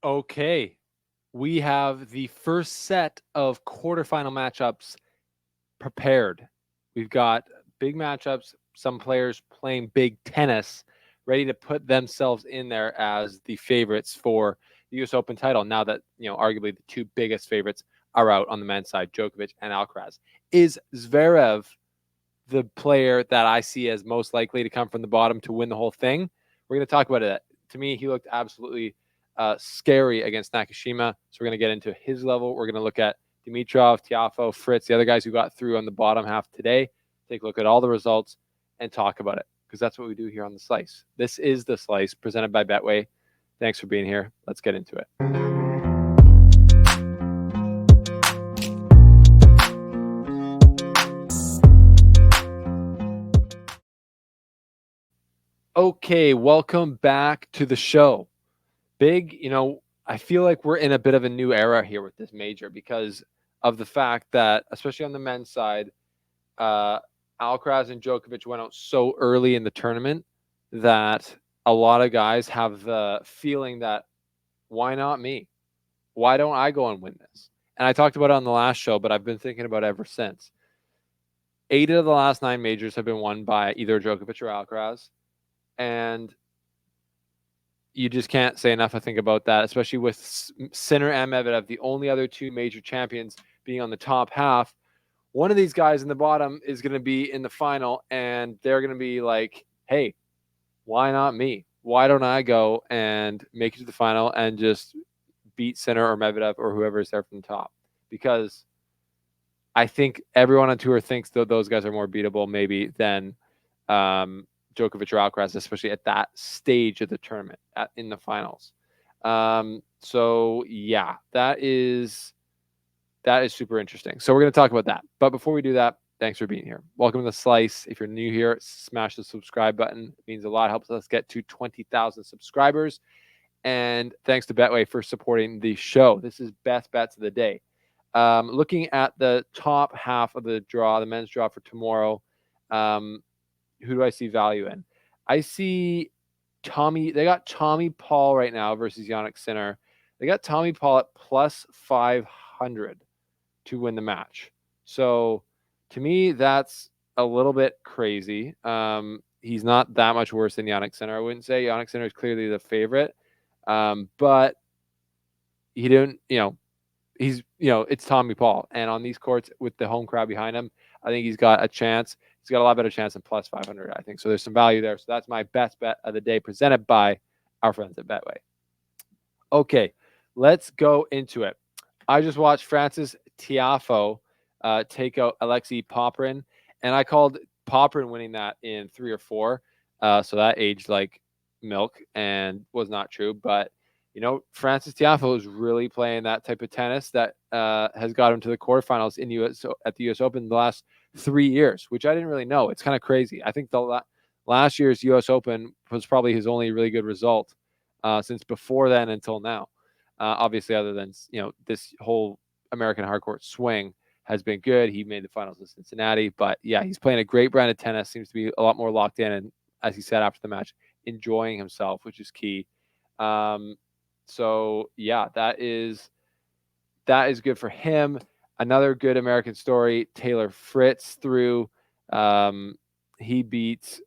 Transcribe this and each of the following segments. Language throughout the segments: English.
Okay, we have the first set of quarterfinal matchups prepared. We've got big matchups, some players playing big tennis, ready to put themselves in there as the favorites for the US Open title. Now that, arguably the two biggest favorites are out on the men's side, Djokovic and Alcaraz. Is Zverev the player that I see as most likely to come from the bottom to win the whole thing? We're going to talk about it. To me, he looked absolutely scary against Nakashima. So we're going to get into his level. We're going to look at Dimitrov, Tiafoe, Fritz, the other guys who got through on the bottom half today. Take a look at all the results and talk about it, because that's what we do here on The Slice. This is The Slice, presented by Betway. Thanks for being here. Let's get into it. Okay, welcome back to the show. Big, I feel like we're in a bit of a new era here with this major because of the fact that, especially on the men's side, Alcaraz and Djokovic went out so early in the tournament that a lot of guys have the feeling that, why not me? Why don't I go and win this? And I talked about it on the last show, but I've been thinking about it ever since. 8 of the last 9 majors have been won by either Djokovic or Alcaraz. And you just can't say enough, I think, about that, especially with Sinner and Medvedev, the only other two major champions being on the top half. One of these guys in the bottom is going to be in the final, and they're going to be like, hey, why not me? Why don't I go and make it to the final and just beat Sinner or Medvedev or whoever is there from the top? Because I think everyone on tour thinks that those guys are more beatable maybe than Djokovic or Alcaraz, especially at that stage of the tournament in the finals. So yeah, that is super interesting. So we're going to talk about that. But before we do that, thanks for being here. Welcome to The Slice. If you're new here, smash the subscribe button. It means a lot. It helps us get to 20,000 subscribers. And thanks to Betway for supporting the show. This is best bets of the day. Looking at the top half of the draw, the men's draw for tomorrow, who do I see value in? I see Tommy. They got Tommy Paul right now versus Jannik Sinner. They got Tommy Paul at plus 500 to win the match. So to me, that's a little bit crazy. He's not that much worse than Jannik Sinner. I wouldn't say Jannik Sinner is clearly the favorite, but he didn't. He's it's Tommy Paul, and on these courts with the home crowd behind him, I think he's got a chance. He's got a lot better chance than plus 500, I think. So there's some value there. So that's my best bet of the day, presented by our friends at Betway. Okay, let's go into it. I just watched Francis Tiafoe take out Alexei Popyrin, and I called Popyrin winning that in 3 or 4. So that aged like milk and was not true. But, Francis Tiafoe is really playing that type of tennis that has got him to the quarterfinals at the U.S. Open the last 3 years, which I didn't really know. It's kind of crazy. I think the last year's U.S. Open was probably his only really good result since before then until now. Obviously, other than this whole American hardcourt swing has been good. He made the finals in Cincinnati, but yeah, he's playing a great brand of tennis. Seems to be a lot more locked in, and as he said after the match, enjoying himself, which is key. So yeah, that is good for him. Another good American story: Taylor Fritz through. He beats,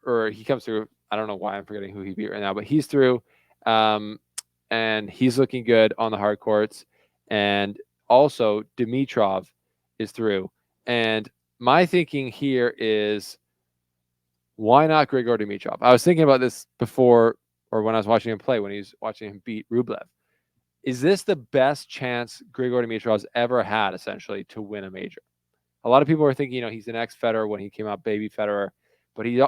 or he comes through. I don't know why I'm forgetting who he beat right now, but he's through. And he's looking good on the hard courts. And also Dimitrov is through. And my thinking here is, why not Grigor Dimitrov? I was thinking about this before, or when I was watching him play, when he was watching him beat Rublev. Is this the best chance Grigor Dimitrov's ever had, essentially, to win a major? A lot of people are thinking, he's an ex-Federer when he came out, baby Federer. But he,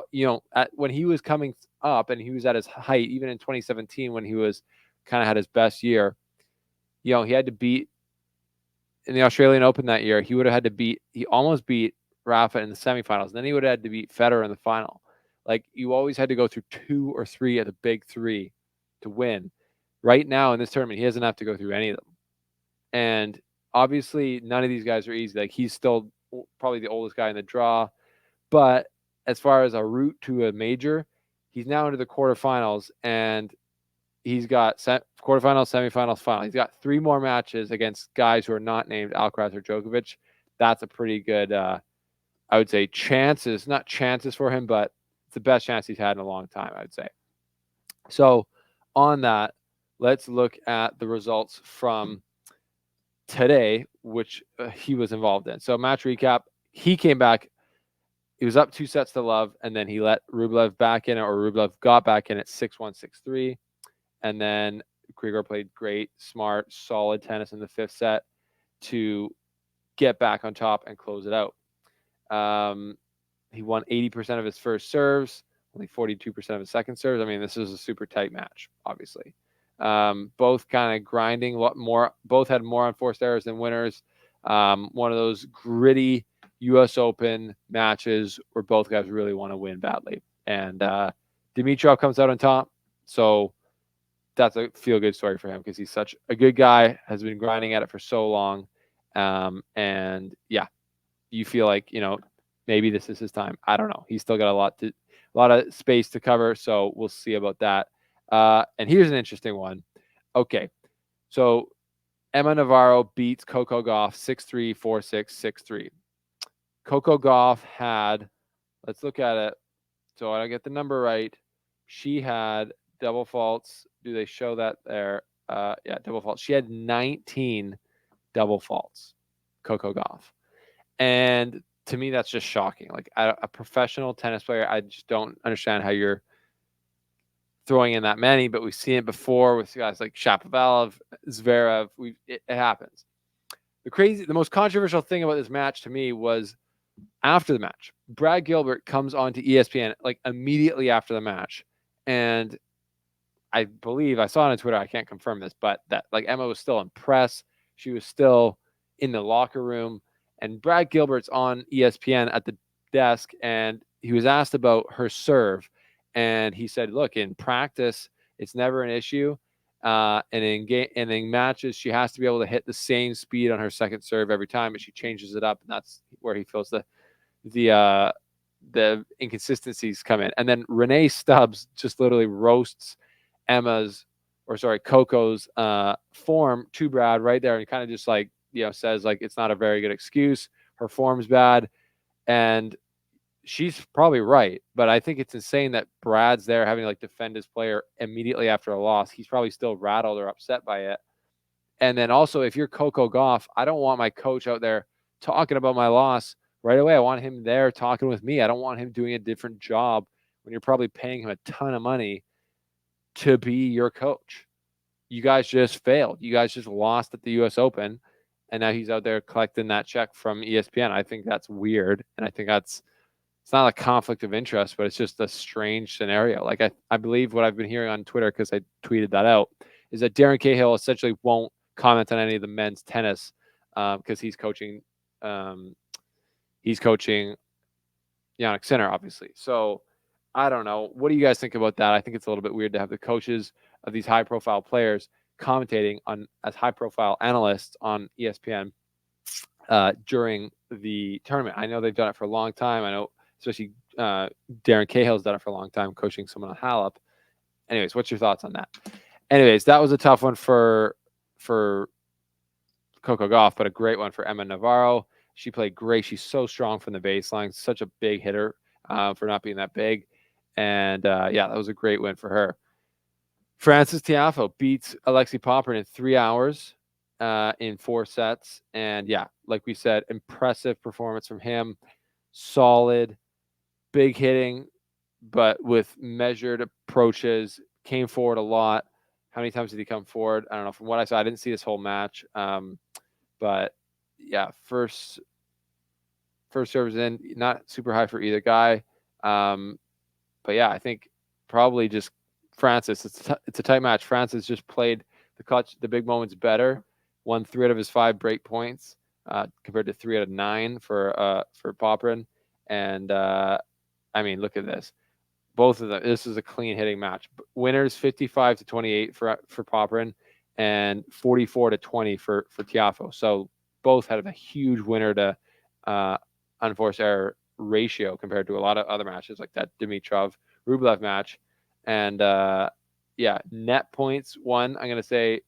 when he was coming up and he was at his height, even in 2017 when he was kind of had his best year, he had to beat in the Australian Open that year. He would have had to he almost beat Rafa in the semifinals. And then he would have had to beat Federer in the final. Like, you always had to go through 2 or 3 of the big 3 to win. Right now in this tournament, he doesn't have to go through any of them. And obviously, none of these guys are easy. Like, he's still probably the oldest guy in the draw. But as far as a route to a major, he's now into the quarterfinals. And he's got quarterfinals, semifinals, final. He's got 3 more matches against guys who are not named Alcaraz or Djokovic. That's a pretty good, I would say, not chances for him, but it's the best chance he's had in a long time, I would say. So on that, let's look at the results from today, which he was involved in. So match recap, he came back. He was up 2 sets to love, and then he let Rublev back in, or Rublev got back in at 6-1, 6-3. And then Grigor played great, smart, solid tennis in the 5th set to get back on top and close it out. He won 80% of his first serves, only 42% of his second serves. I mean, this is a super tight match, obviously. Both kind of grinding, both had more unforced errors than winners. One of those gritty U.S. Open matches where both guys really want to win badly. And Dimitrov comes out on top. So that's a feel-good story for him because he's such a good guy, has been grinding at it for so long. And yeah, you feel like, maybe this is his time. I don't know. He's still got a lot of space to cover, so we'll see about that. And here's an interesting one. Okay, so Emma Navarro beats Coco Gauff 6-3, 4-6, 6-3. Coco Gauff had, let's look at it so I get the number right. She had double faults. Do they show that there? Yeah, double faults. She had 19 double faults, Coco Gauff. And to me, that's just shocking. Like a professional tennis player, I just don't understand how you're throwing in that many, but we've seen it before with guys like Shapovalov, Zverev. It happens. The most controversial thing about this match to me was after the match. Brad Gilbert comes on to ESPN like immediately after the match, and I believe I saw it on Twitter. I can't confirm this, but that like Emma was still impressed. She was still in the locker room, and Brad Gilbert's on ESPN at the desk, and he was asked about her serve, and he said, "Look, in practice, it's never an issue, and in matches, she has to be able to hit the same speed on her second serve every time, but she changes it up, and that's where he feels the inconsistencies come in." And then Renee Stubbs just literally roasts Coco's form to Brad right there, and kind of just like, says like it's not a very good excuse. Her form's bad, and she's probably right. But I think it's insane that Brad's there having to like defend his player immediately after a loss. He's probably still rattled or upset by it. And then also, if you're Coco Gauff, I don't want my coach out there talking about my loss right away. I want him there talking with me. I don't want him doing a different job when you're probably paying him a ton of money to be your coach. You guys just failed. You guys just lost at the U.S. Open, and now he's out there collecting that check from ESPN. I think that's weird, and I think it's not a conflict of interest, but it's just a strange scenario. Like I believe what I've been hearing on Twitter, because I tweeted that out, is that Darren Cahill essentially won't comment on any of the men's tennis because he's coaching Jannik Sinner, obviously. So I don't know. What do you guys think about that? I think it's a little bit weird to have the coaches of these high-profile players commentating on as high-profile analysts on ESPN during the tournament. I know they've done it for a long time. I know, especially Darren Cahill's done it for a long time, coaching someone on Halep. Anyways, what's your thoughts on that? Anyways, that was a tough one for Coco Gauff, but a great one for Emma Navarro. She played great. She's so strong from the baseline, such a big hitter for not being that big. And yeah, that was a great win for her. Frances Tiafoe beats Alexei Popyrin in 3 hours in 4 sets. And yeah, like we said, impressive performance from him. Solid, big hitting, but with measured approaches. Came forward a lot. How many times did he come forward? I don't know. From what I saw, I didn't see this whole match. But yeah, first serve is in, not super high for either guy. But yeah, I think probably just Frances. It's a tight match. Frances just played the clutch, the big moments better. Won 3 out of his 5 break points compared to 3 out of 9 for Popyrin. And I mean, look at this. Both of them. This is a clean hitting match. Winners 55-28 for Popyrin and 44-20 for Tiafoe. So both had a huge winner to unforced error ratio compared to a lot of other matches like that Dimitrov Rublev match. And yeah, net points won. I'm gonna say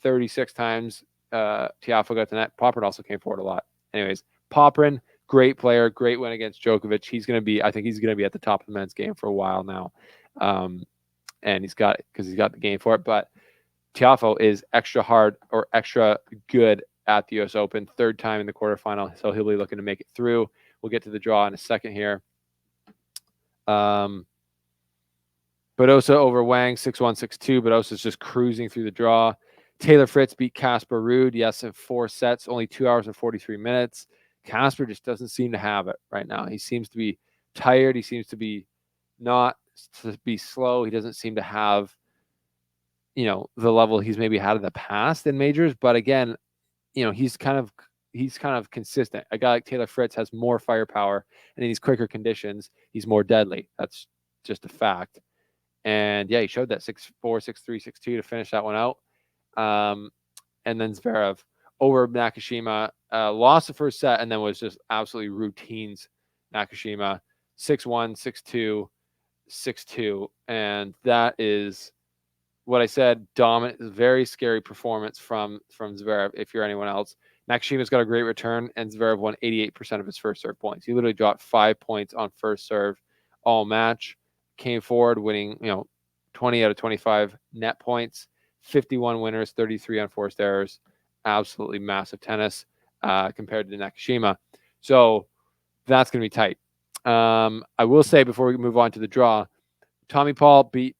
36 times. Tiafoe got to net. Poprin also came forward a lot. Anyways, Poprin, great player, great win against Djokovic. I think he's gonna be at the top of the men's game for a while now, and he's got the game for it. But Tiafoe is extra hard or extra good at the U.S. Open, third time in the quarterfinal, so he'll be looking to make it through. We'll get to the draw in a second here. Badosa over Wang, 6-1, 6-2. Badosa's just cruising through the draw. Taylor Fritz beat Casper Ruud, yes, in 4 sets, only 2 hours and 43 minutes. Casper just doesn't seem to have it right now. He seems to be tired. He seems to be not to be slow. He doesn't seem to have, the level he's maybe had in the past in majors. But again, he's kind of consistent. A guy like Taylor Fritz has more firepower, and in these quicker conditions, he's more deadly. That's just a fact. And yeah, he showed that 6-4, 6-3, 6-2 to finish that one out. And then Zverev over Nakashima, lost the first set, and then was just absolutely routines Nakashima, 6-1, 6-2, 6-2. And that is what I said, dominant, very scary performance from Zverev, if you're anyone else. Nakashima's got a great return, and Zverev won 88% of his first serve points. He literally dropped 5 points on first serve all match, came forward winning, 20 out of 25 net points, 51 winners, 33 unforced errors. Absolutely massive tennis compared to Nakashima. So that's going to be tight. I will say before we move on to the draw, Tommy Paul beat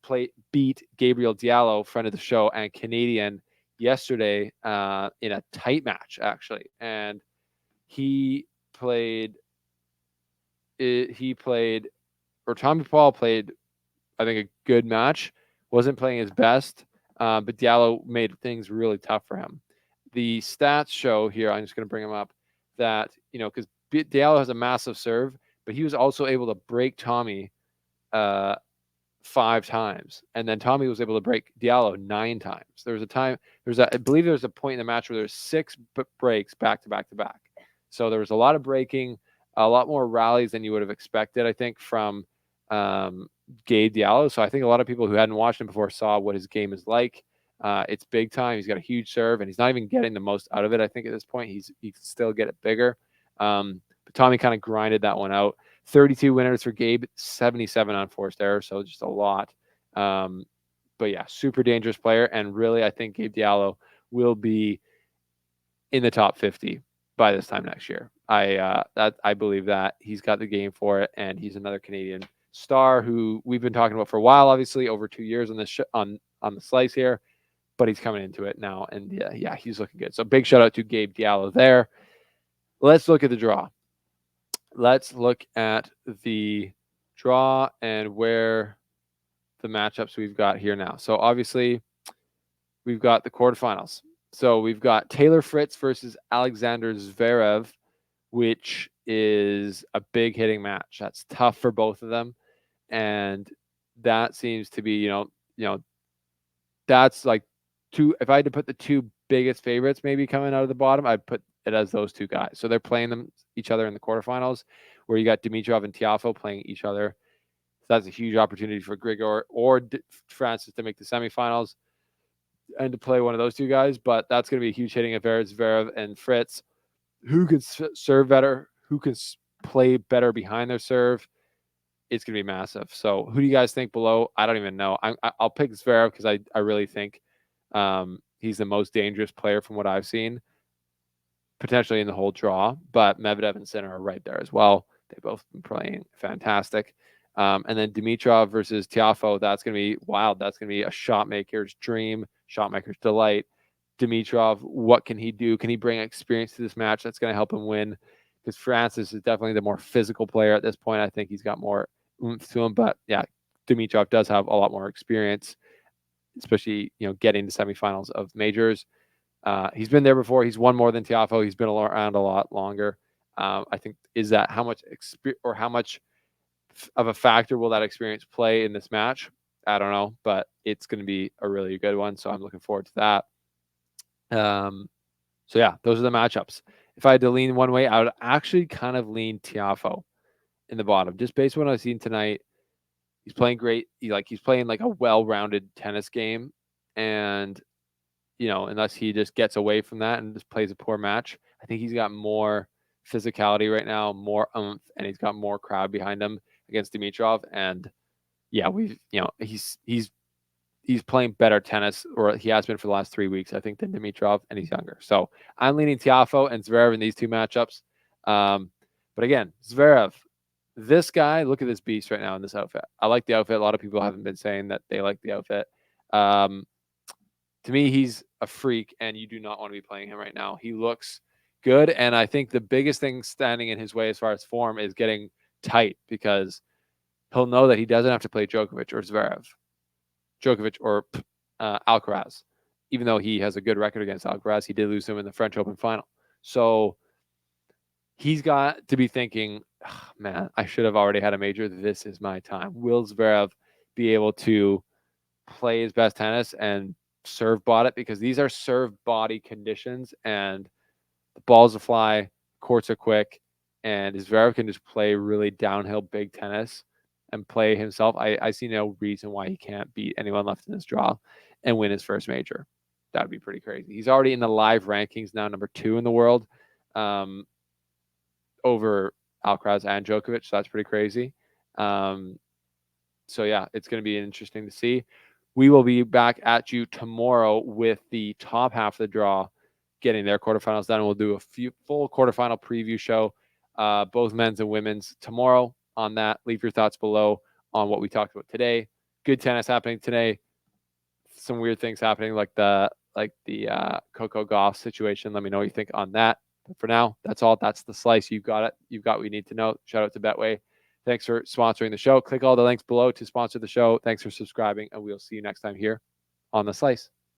Gabriel Diallo, friend of the show and Canadian, yesterday in a tight match, actually. And Tommy Paul played, I think, a good match. Wasn't playing his best, but Diallo made things really tough for him. The stats show here, I'm just going to bring him up, that, because Diallo has a massive serve, but he was also able to break Tommy 5 times, and then Tommy was able to break Diallo 9 times. I believe there was a point in the match where there's 6 breaks back to back to back. So there was a lot of breaking, a lot more rallies than you would have expected, I think, from Gabe Diallo. So I think a lot of people who hadn't watched him before saw what his game is like. It's big time. He's got a huge serve, and he's not even getting the most out of it. I think at this point he can still get it bigger. But Tommy kind of grinded that one out. 32 winners for Gabe, 77 unforced errors, so just a lot. But yeah, super dangerous player, and really, I think Gabe Diallo will be in the top 50 by this time next year. I believe that he's got the game for it, and he's another Canadian star who we've been talking about for a while, obviously over 2 years on this on the slice here, but he's coming into it now, and yeah, he's looking good. So big shout out to Gabe Diallo there. Let's look at the draw. Let's look at the draw and where the matchups we've got here now. So obviously, we've got the quarterfinals. So we've got Taylor Fritz versus Alexander Zverev, which is a big hitting match. That's tough for both of them, and that seems to be, that's like if I had to put the 2 biggest favorites maybe coming out of the bottom, I'd put it as those 2 guys. So they're playing each other in the quarterfinals, where you got Dimitrov and Tiafoe playing each other. So that's a huge opportunity for Grigor or Francis to make the semifinals and to play one of those 2 guys. But that's going to be a huge hitting affair. Zverev and Fritz, who can serve better, who can play better behind their serve. It's going to be massive. So who do you guys think below? I don't even know. I'll pick Zverev because I really think he's the most dangerous player from what I've seen, potentially in the whole draw. But Medvedev and Sinner are right there as well. They've both been playing fantastic. And then Dimitrov versus Tiafoe, that's going to be wild. That's going to be a shot maker's dream, shot maker's delight. Dimitrov, what can he do? Can he bring experience to this match that's going to help him win? Because Francis is definitely the more physical player at this point. I think he's got more oomph to him. But yeah, Dimitrov does have a lot more experience, especially getting to semifinals of majors. He's been there before. He's won more than Tiafoe. He's been around a lot longer. I think how much of a factor will that experience play in this match? I don't know, but it's going to be a really good one. So I'm looking forward to that. So yeah, those are the matchups. If I had to lean one way, I would actually kind of lean Tiafoe in the bottom, just based on what I've seen tonight. He's playing great. He's playing like a well-rounded tennis game, and unless he just gets away from that and just plays a poor match, I think he's got more physicality right now, more oomph, and he's got more crowd behind him against Dimitrov. And yeah, he's playing better tennis, or he has been for the last 3 weeks, I think, than Dimitrov, and he's younger. So I'm leaning Tiafoe and Zverev in these two matchups. But again, Zverev, this guy, look at this beast right now in this outfit. I like the outfit. A lot of people haven't been saying that they like the outfit. To me, he's a freak, and you do not want to be playing him right now. He looks good, and I think the biggest thing standing in his way as far as form is getting tight, because he'll know that he doesn't have to play Djokovic or Alcaraz. Even though he has a good record against Alcaraz, he did lose him in the French Open final. So he's got to be thinking, oh, man, I should have already had a major. This is my time. Will Zverev be able to play his best tennis and serve bot it? Because these are serve body conditions, and the balls will fly, courts are quick, and Zverev can just play really downhill big tennis and play himself. I see no reason why he can't beat anyone left in this draw and win his first major. That would be pretty crazy. He's already in the live rankings now, number 2 in the world, over Alcaraz and Djokovic. So that's pretty crazy. So yeah, it's going to be interesting to see. We will be back at you tomorrow with the top half of the draw, getting their quarterfinals done. We'll do a full quarterfinal preview show, both men's and women's, tomorrow on that. Leave your thoughts below on what we talked about today. Good tennis happening today. Some weird things happening, like the Coco Goff situation. Let me know what you think on that. But for now, that's all. That's the slice. You've got it. You've got what you need to know. Shout out to Betway. Thanks for sponsoring the show. Click all the links below to sponsor the show. Thanks for subscribing, and we'll see you next time here on The Slice.